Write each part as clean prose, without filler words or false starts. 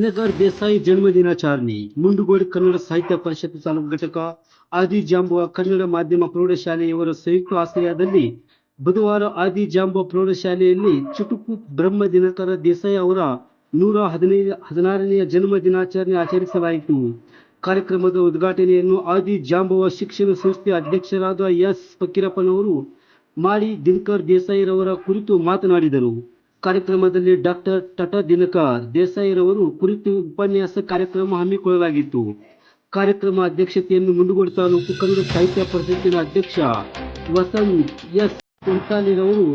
ದಿನಕರ್ ದೇಸಾಯಿ ಜನ್ಮದಿನಾಚರಣೆ ಮುಂಡಗೋಡು ಕನ್ನಡ ಸಾಹಿತ್ಯ ಪರಿಷತ್ ತಾಲೂಕು ಘಟಕ ಆದಿಜಾಂಬುವ ಕನ್ನಡ ಮಾಧ್ಯಮ ಪ್ರೌಢಶಾಲೆಯವರ ಸಂಯುಕ್ತ ಆಶ್ರಯದಲ್ಲಿ ಬುಧವಾರ ಆದಿಜಾಂಬುವ ಪ್ರೌಢಶಾಲೆಯಲ್ಲಿ ಚುಟುಕು ಬ್ರಹ್ಮ ದಿನಕರ ದೇಸಾಯಿ ಅವರ 116ನೇ ಜನ್ಮ ದಿನಾಚರಣೆ ಆಚರಿಸಲಾಯಿತು. ಕಾರ್ಯಕ್ರಮದ ಉದ್ಘಾಟನೆಯನ್ನು ಆದಿಜಾಂಬುವ ಶಿಕ್ಷಣ ಸಂಸ್ಥೆ ಅಧ್ಯಕ್ಷರಾದ ಎಸ್ ಫಕೀರಪ್ಪನವರು ಮಾಡಿ ದಿನಕರ್ ದೇಸಾಯಿರವರ ಕುರಿತು ಮಾತನಾಡಿದರು. ಕಾರ್ಯಕ್ರಮದಲ್ಲಿ ಡಾಕ್ಟರ್ ಟಟ ದಿನಕರ್ ದೇಸಾಯಿರವರು ಕುರಿತು ಉಪನ್ಯಾಸ ಕಾರ್ಯಕ್ರಮ ಹಮ್ಮಿಕೊಳ್ಳಲಾಗಿತ್ತು. ಕಾರ್ಯಕ್ರಮ ಅಧ್ಯಕ್ಷತೆಯನ್ನು ಮುಂಡಗೋಡು ತಾಲೂಕು ಕನ್ನಡ ಸಾಹಿತ್ಯ ಪರಿಷತ್ತಿನ ಅಧ್ಯಕ್ಷ ವಸಂತ್ ಎಸ್ ಕುಂಟಾಲಿರವರು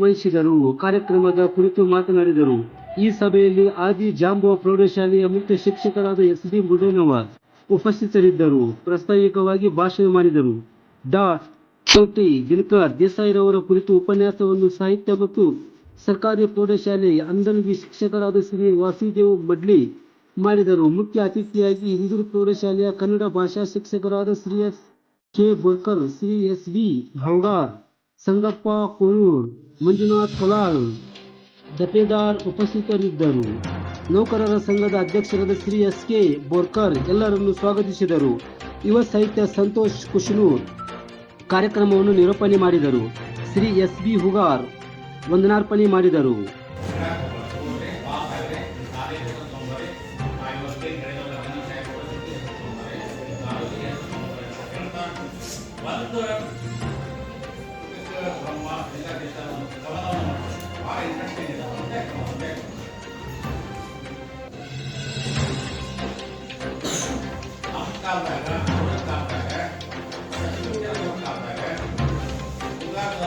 ವಹಿಸಿದರು. ಕಾರ್ಯಕ್ರಮದ ಕುರಿತು ಮಾತನಾಡಿದರು. ಈ ಸಭೆಯಲ್ಲಿ ಆದಿಜಾಂಬುವ ಪ್ರೌಢಶಾಲೆಯ ಮುಖ್ಯ ಶಿಕ್ಷಕರಾದ ಎಸ್ ಡಿ ಮುಡೇನವರ್ ಉಪಸ್ಥಿತರಿದ್ದರು. ಪ್ರಾಸ್ತಾವಿಕವಾಗಿ ಭಾಷಣ ಮಾಡಿದರು. ಡಾ. ಟಿ. ದಿನಕರ್ ದೇಸಾಯಿರವರ ಕುರಿತು ಉಪನ್ಯಾಸವನ್ನು ಸಾಹಿತ್ಯ ಮತ್ತು ಸರ್ಕಾರಿ ಪ್ರೌಢಶಾಲೆ ಅಂಧನ್ವಿ ಶಿಕ್ಷಕರಾದ ಶ್ರೀ ವಾಸುದೇವ್ ಮಡ್ಲಿ ಮಾಡಿದರು. ಮುಖ್ಯ ಅತಿಥಿಯಾಗಿ ಇಂದೂರು ಪ್ರೌಢಶಾಲೆಯ ಕನ್ನಡ ಭಾಷಾ ಶಿಕ್ಷಕರಾದ Shri S K Borkar, Shri S V Haugar, Sangappa Kolur, Manjunath Kolal, Dapedar ಉಪಸ್ಥಿತರಿದ್ದರು. ನೌಕರರ ಸಂಘದ ಅಧ್ಯಕ್ಷರಾದ ಶ್ರೀ ಎಸ್ ಕೆ ಬೋರ್ಕರ್ ಎಲ್ಲರನ್ನು ಸ್ವಾಗತಿಸಿದರು. ಯುವ ಸಾಹಿತ್ಯ ಸಂತೋಷ್ ಕುಶನೂರ್ ಕಾರ್ಯಕ್ರಮವನ್ನು ನಿರೂಪಣೆ ಮಾಡಿದರು. ಶ್ರೀ ಎಸ್ ಬಿ ಹುಗಾರ್ ವಂದನಾರ್ಪಣೆ ಮಾಡಿದರು. ನಮಸ್ಕಾರ.